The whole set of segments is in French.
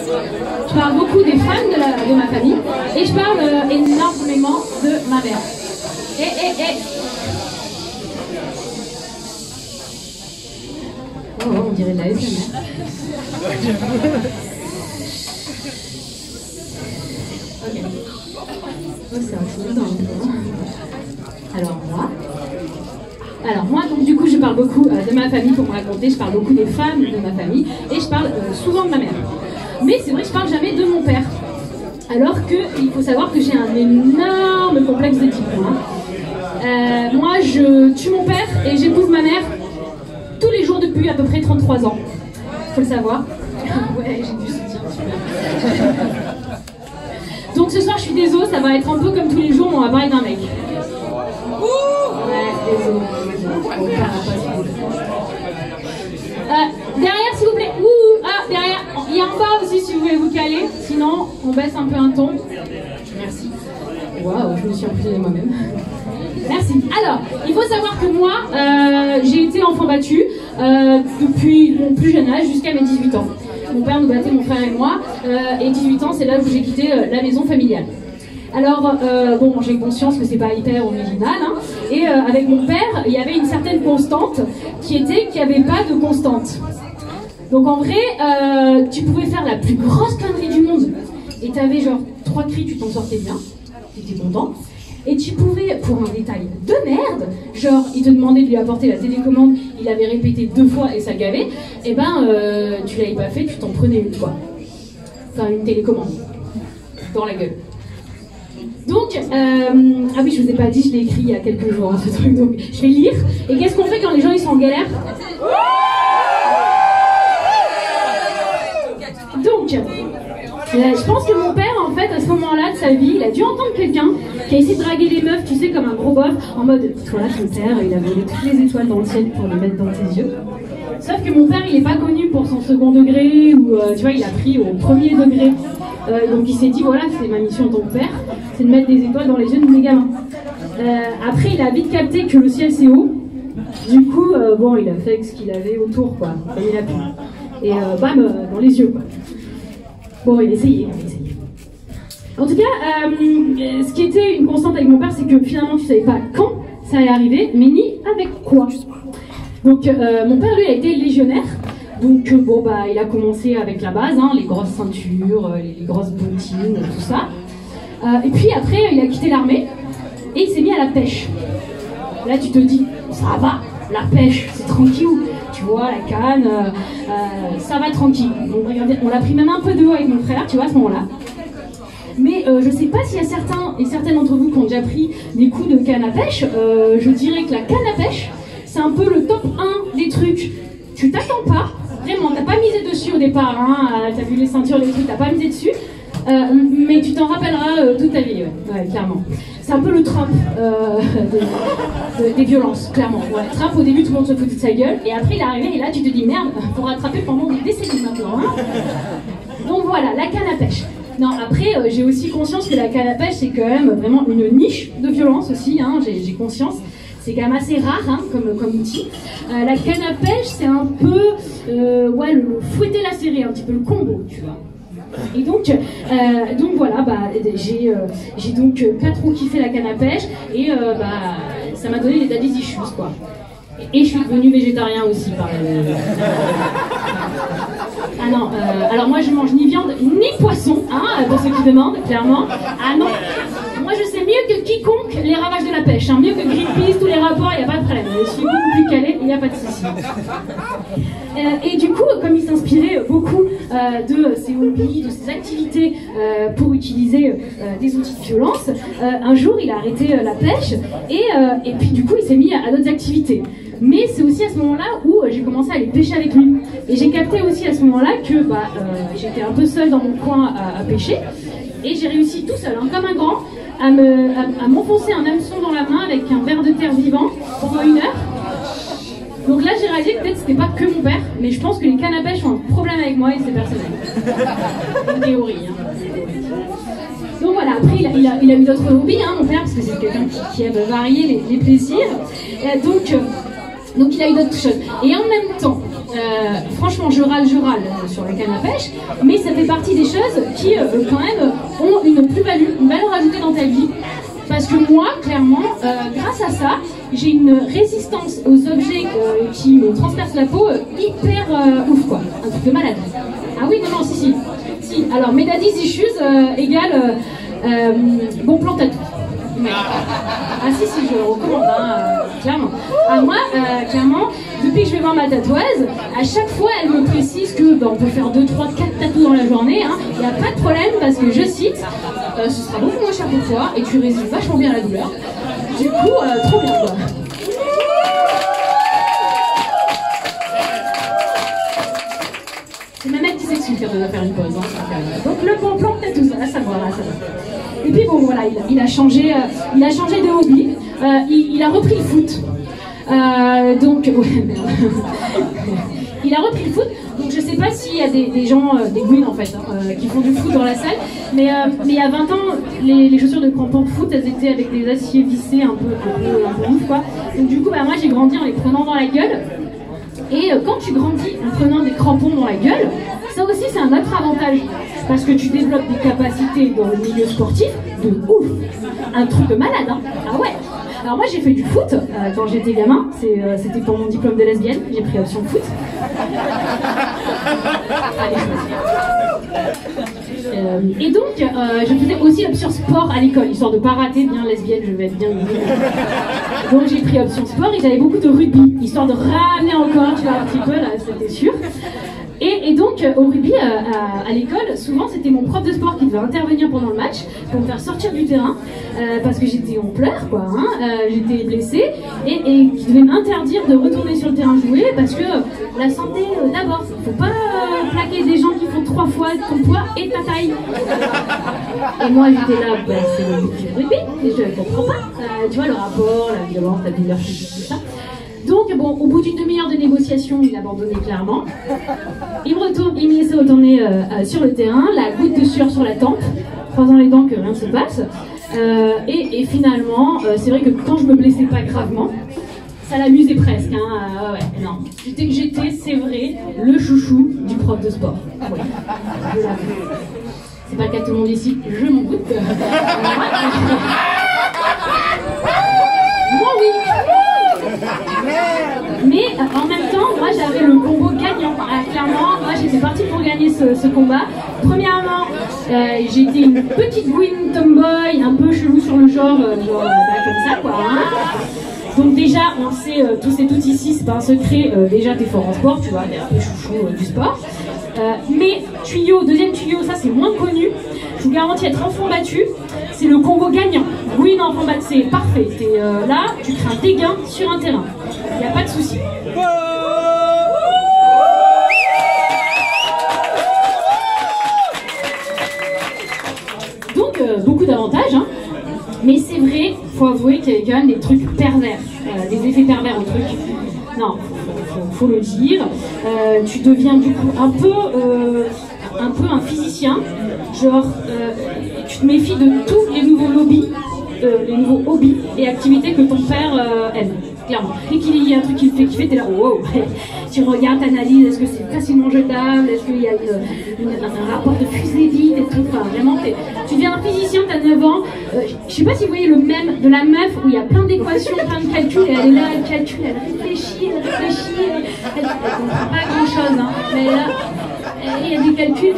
je parle beaucoup des femmes de ma famille, et je parle énormément de ma mère. Oh, on dirait de la SMR. Ok. Oh, c'est intimidant. Alors moi, donc du coup, je parle beaucoup de ma famille pour me raconter, je parle beaucoup des femmes de ma famille, et je parle souvent de ma mère. Mais c'est vrai que je parle jamais de mon père. Alors qu'il faut savoir que j'ai un énorme complexe d'Édipe. Moi, je tue mon père et j'épouse ma mère tous les jours depuis à peu près 33 ans. Faut le savoir. Ouais, j'ai du soutien, super. Donc ce soir, je suis désolée, ça va être un peu comme tous les jours, mais on va parler d'un mec. Ouais, désolé. Derrière, s'il vous plaît. Derrière. Il y a en bas aussi, si vous voulez vous caler. Sinon, on baisse un peu un ton. Merci. Waouh, je me suis emprisonnée moi-même. Merci. Alors, il faut savoir que moi, j'ai été enfant battu depuis mon plus jeune âge jusqu'à mes 18 ans. Mon père nous battait, mon frère et moi, et 18 ans, c'est là où j'ai quitté la maison familiale. Alors, bon, j'ai conscience que c'est pas hyper original, hein, et avec mon père, il y avait une certaine constante qui était qu'il n'y avait pas de constante. Donc en vrai, tu pouvais faire la plus grosse connerie du monde, et t'avais genre 3 cris, tu t'en sortais bien, t'étais content. Et tu pouvais, pour un détail de merde, genre il te demandait de lui apporter la télécommande, il avait répété 2 fois et ça gavait, et ben tu l'avais pas fait, tu t'en prenais une fois. Enfin une télécommande. Dans la gueule. Donc, ah oui je vous ai pas dit, je l'ai écrit il y a quelques jours hein, ce truc, donc je vais lire. Et qu'est-ce qu'on fait quand les gens ils sont en galère? Donc, je pense que mon père, en fait, à ce moment-là de sa vie, il a dû entendre quelqu'un qui a essayé de draguer les meufs, tu sais, comme un gros bof, en mode, toi, ton père, il a volé toutes les étoiles dans le ciel pour les mettre dans tes yeux. Sauf que mon père, il n'est pas connu pour son second degré, ou, tu vois, il a pris au premier degré. Donc il s'est dit, voilà, c'est ma mission en tant que père, c'est de mettre des étoiles dans les yeux de mes gamins. Après, il a vite capté que le ciel, c'est haut. Du coup, bon, il a fait ce qu'il avait autour, quoi, comme il a pu. Et bam, dans les yeux, quoi. Bon, il a essayé. En tout cas, ce qui était une constante avec mon père, c'est que finalement, tu savais pas quand ça allait arriver, mais ni avec quoi. Donc, mon père, lui, a été légionnaire. Donc, bon, bah, il a commencé avec la base, hein, les grosses ceintures, les grosses bottines, tout ça. Et puis après, il a quitté l'armée et il s'est mis à la pêche. Là, tu te dis, ça va, la pêche, c'est tranquille. Tu vois, la canne, ça va tranquille. Donc, regardez, on l'a pris même un peu de haut avec mon frère, tu vois, à ce moment-là. Mais je sais pas s'il y a certains et certaines d'entre vous qui ont déjà pris des coups de canne à pêche. Je dirais que la canne à pêche, c'est un peu le top 1 des trucs. Tu t'attends pas, vraiment, t'as pas misé dessus au départ, hein, t'as vu les ceintures, les trucs, t'as pas misé dessus. Mais tu t'en rappelleras toute ta vie, ouais, clairement. C'est un peu le Trump des violences, clairement. Ouais. Trump, au début, tout le monde se foutait de sa gueule, et après, il est arrivé, et là, tu te dis, merde, faut rattraper pendant des décennies maintenant. Hein. Donc voilà, la canne à pêche. Non, après, j'ai aussi conscience que la canne à pêche, c'est quand même vraiment une niche de violence aussi, hein, j'ai conscience. C'est quand même assez rare hein, comme outil. La canne à pêche, c'est un peu, ouais, le fouetter la serrée, un petit peu le combo, tu vois. Et donc voilà, bah, j'ai donc pas trop kiffé la canne à pêche et bah, ça m'a donné des daddy issues quoi. Et je suis devenue végétarien aussi par Ah non, alors moi je mange ni viande ni poisson, hein, pour ceux qui demandent, clairement. Ah non, moi je sais mieux que quiconque les ravages de la pêche, hein, mieux que Greenpeace, tous les rapports, il n'y a pas de problème. Je suis beaucoup plus calée, il n'y a pas de souci. Et du coup, comme il s'inspirait beaucoup de ses hobbies, de ses activités pour utiliser des outils de violence, un jour il a arrêté la pêche et puis du coup il s'est mis à d'autres activités. Mais c'est aussi à ce moment-là où j'ai commencé à aller pêcher avec lui. Et j'ai capté aussi à ce moment-là que bah, j'étais un peu seule dans mon coin à pêcher. Et j'ai réussi tout seul, hein, comme un grand, à m'enfoncer un hameçon dans la main avec un ver de terre vivant pendant 1 heure. Donc là j'ai réalisé que peut-être c'était pas que mon père, mais je pense que les cannes à pêche ont un problème avec moi et c'est personnel. Une théorie. Hein. Donc voilà, après il a eu d'autres hobbies, hein, mon père, parce que c'est quelqu'un qui aime varier les plaisirs. Donc il a eu d'autres choses. Et en même temps, franchement, je râle sur la canne à pêche, mais ça fait partie des choses qui, quand même, ont une plus-value, une valeur ajoutée dans ta vie. Parce que moi, clairement, grâce à ça, j'ai une résistance aux objets qui me transpercent la peau hyper ouf, quoi. Un truc de malade. Ah oui, non, si. Alors, mes daddy's issues égale bon plan tatou. Ah si, je le recommande, clairement. Moi, clairement, depuis que je vais voir ma tatoueuse, à chaque fois, elle me précise que on peut faire 2, 3, 4 tatous dans la journée. Il n'y a pas de problème parce que, je cite, ce sera beaucoup moins cher pour toi et tu résistes vachement bien à la douleur. Du coup, trop bien, quoi. C'est ma mère qui s'excuse quand on va faire une pause. Donc le bon plan de tatou, ça va. Et puis bon, voilà, il a changé de hobby. Il a repris le foot. Il a repris le foot. Donc je sais pas s'il y a des gens, des gouines en fait, qui font du foot dans la salle. Mais il y a 20 ans, les chaussures de crampons de foot, elles étaient avec des aciers vissés un peu ouf, quoi. Donc du coup, moi j'ai grandi en les prenant dans la gueule. Et quand tu grandis en prenant des crampons dans la gueule, ça aussi c'est un autre avantage. Parce que tu développes des capacités dans le milieu sportif de ouf. Un truc de malade, hein. Ah ouais. Alors moi j'ai fait du foot quand j'étais gamin, c'était pour mon diplôme de lesbienne, j'ai pris option foot. Et donc je faisais aussi option sport à l'école, histoire de pas rater bien lesbienne, je vais être bien. Donc j'ai pris option sport et j'avais beaucoup de rugby, histoire de ramener encore, tu vois, un petit peu là, c'était sûr. Et donc, au rugby, à l'école, souvent c'était mon prof de sport qui devait intervenir pendant le match pour me faire sortir du terrain parce que j'étais en pleurs, quoi, j'étais blessée et qui devait m'interdire de retourner sur le terrain jouer parce que la santé d'abord, faut pas plaquer des gens qui font 3 fois ton poids et ta taille. Et moi j'étais là, c'est le but du rugby, et je comprends pas, tu vois, le rapport, la violence, la douleur physique, tout ça. Donc, bon, au bout d'une demi-heure de négociation, il abandonnait clairement. Il me laissait retourner sur le terrain, la goutte de sueur sur la tempe, croisant les dents que rien ne se passe. Et finalement, c'est vrai que quand je me blessais pas gravement, ça l'amusait presque. Ouais, non. J'étais, c'est vrai, le chouchou du prof de sport. Ouais. C'est pas le cas de tout le monde ici, je m'en doute. Moi, oui. Mais en même temps, moi j'avais le combo gagnant. Clairement, moi j'étais partie pour gagner ce combat. Premièrement, j'étais une petite gouine tomboy, un peu chelou sur le genre, comme ça quoi. Donc déjà, on sait tous et toutes ici, c'est pas un secret, déjà t'es fort en sport, tu vois, t'es un peu chouchou du sport. Mais deuxième tuyau, ça c'est moins connu. Je vous garantis être enfant battu, c'est le combo gagnant. Oui, non, enfant battu, c'est parfait. T'es là, tu crées un dégain sur un terrain. Il n'y a pas de souci. Donc, beaucoup d'avantages, hein. Mais c'est vrai, faut avouer qu'il y a quand même des trucs pervers, des effets pervers au truc. Non, faut le dire. Tu deviens du coup un peu un physicien. Genre, tu te méfies de tous les nouveaux hobbies et activités que ton père aime, clairement. Et qu'il y a un truc qui te fait kiffer, t'es là, wow. Tu regardes, t'analyses, est-ce que c'est facilement jetable, est-ce qu'il y a un rapport de fusée vide et tout, enfin vraiment, tu deviens un physicien, t'as 9 ans, je sais pas si vous voyez le mème de la meuf où il y a plein d'équations, plein de calculs, et elle est là, elle calcule, elle réfléchit, elle comprend pas grand chose, hein, mais là, il y a des calculs.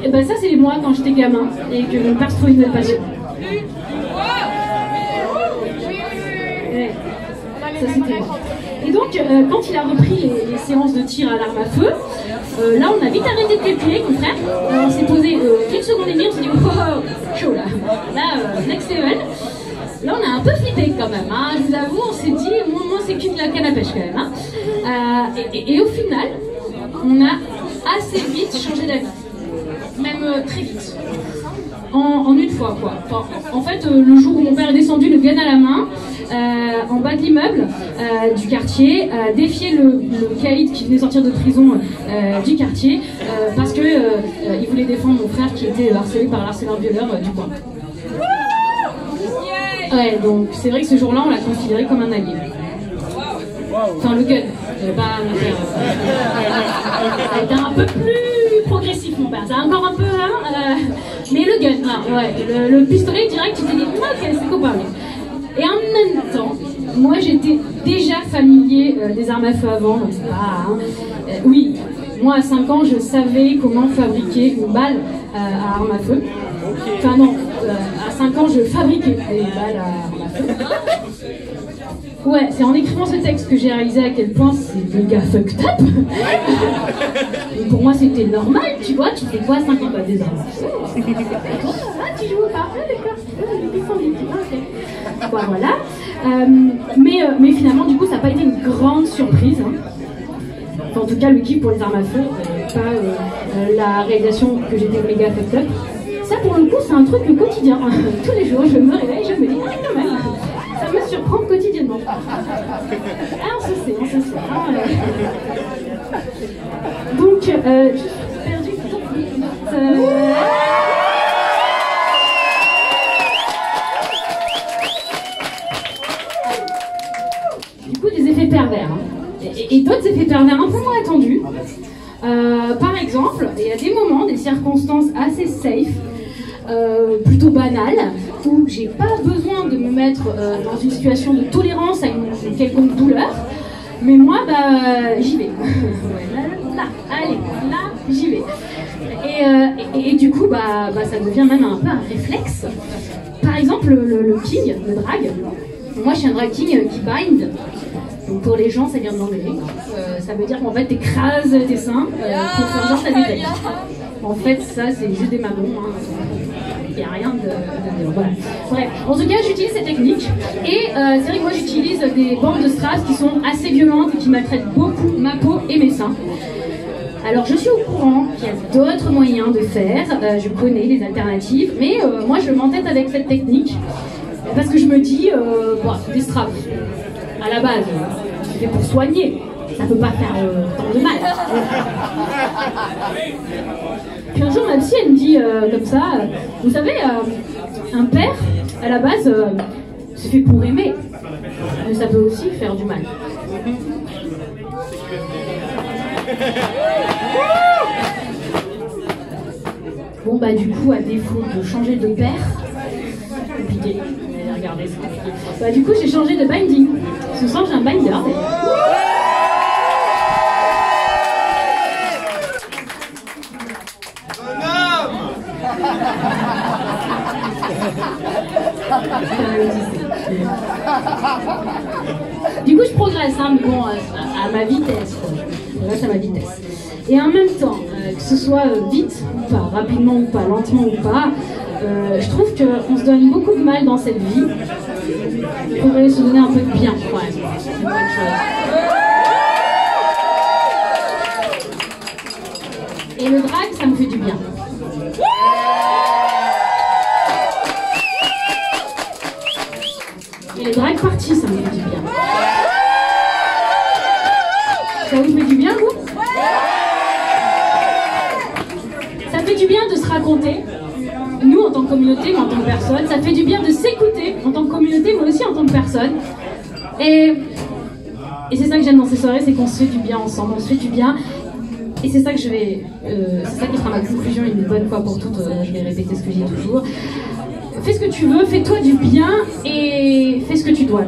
Et ben ça c'est moi quand j'étais gamin et que mon père se trouvait une belle passion. Ouais, ça c'était moi. Et donc quand il a repris les séances de tir à l'arme à feu, là on a vite arrêté de calculer mon frère. On s'est posé quelques secondes et demie, on s'est dit oh, chaud là, next level. Là on a un peu flippé quand même, hein. Je vous avoue, on s'est dit moi c'est qu'une la canne à pêche quand même, hein. Et au final, on a assez vite changé d'avis. Même très vite, en une fois quoi. Enfin, en fait, le jour où mon père est descendu, le gun à la main, en bas de l'immeuble du quartier, défier le caïd qui venait sortir de prison du quartier, parce que il voulait défendre mon frère qui était harcelé par l'harceleur violeur du coin. Ouais, donc c'est vrai que ce jour-là, on l'a considéré comme un allié. Enfin, le gun. Ça a été un peu plus progressif, mon père. C'est encore un peu, hein, mais le gun, ouais, le pistolet direct, tu t'es dit, ok, c'est copain. Et en même temps, moi j'étais déjà familier des armes à feu avant, donc c'est pas, hein, oui, moi à 5 ans, je savais comment fabriquer une balle à arme à feu. Enfin non, à 5 ans, je fabriquais des balles à arme à feu. Ouais, c'est en écrivant ce texte que j'ai réalisé à quel point c'est méga fucked up. Et pour moi, c'était normal, tu vois, tu fais quoi à 5 ans? Bah, des armes à feu. Ah, tu joues pas? Ah, d'accord. Bah, voilà. Mais finalement, du coup, ça n'a pas été une grande surprise. Hein. Enfin, en tout cas, le kiff pour les armes à feu, pas la réalisation que j'étais méga fucked up. Ça, pour le coup, c'est un truc quotidien. Tous les jours, je me réveille, je me dis, ah, quand même, ça me surprend quotidiennement. Ah, on se sait, on se sait. Donc, je suis perdue. Du coup, des effets pervers. Hein. Et d'autres effets pervers un peu moins attendus. Par exemple, il y a des moments, des circonstances assez safe, plutôt banales, où j'ai pas besoin de me mettre dans une situation de tolérance à une quelconque douleur, mais moi, bah, j'y vais. Là, allez, là, j'y vais. Et du coup, bah, ça devient même un peu un réflexe. Par exemple, le king, le drag. Moi, je suis un drag king qui bind. Donc pour les gens, ça vient de l'anglais. Ça veut dire qu'en fait, t'écrases tes seins pour faire genre t'as des règles. En fait, ça, c'est juste des mamans. Hein. Il n'y a rien de voilà. Bref, en tout cas, j'utilise cette technique. Et c'est vrai que moi, j'utilise des bandes de strass qui sont assez violentes et qui maltraitent beaucoup ma peau et mes seins. Alors, je suis au courant qu'il y a d'autres moyens de faire. Je connais les alternatives. Mais moi, je m'entête avec cette technique. Parce que je me dis, bon, des straps. À la base, c'est fait pour soigner, ça peut pas faire tant de mal. Puis un jour, ma psy, elle me dit comme ça, vous savez, un père, à la base, c'est fait pour aimer, mais ça peut aussi faire du mal. Bon, bah du coup, à défaut de changer de père, compliqué. Regardez, c'est compliqué. Bah, du coup, j'ai changé de binding. Ce soir, j'ai un binder. Du coup, je progresse, hein, mais bon, à ma vitesse. Je progresse à ma vitesse. Et en même temps, que ce soit vite ou pas, rapidement ou pas, lentement ou pas, je trouve qu'on se donne beaucoup de mal dans cette vie. Il faudrait se donner un peu de bien, ouais. C'est une bonne chose. Et le drag, ça me fait du bien. Et les drag parties, ça me fait du bien. Ça vous fait du bien, vous? Ça fait du bien de se raconter. Nous, en tant que communauté, mais en tant que personne, ça fait du bien de s'écouter en tant que communauté, mais aussi en tant que personne. Et c'est ça que j'aime dans ces soirées, c'est qu'on se fait du bien ensemble, on se fait du bien. Et c'est ça que c'est ça qui sera ma conclusion une bonne fois pour toutes. Je vais répéter ce que je dis toujours. Fais ce que tu veux, fais-toi du bien et fais ce que tu dois.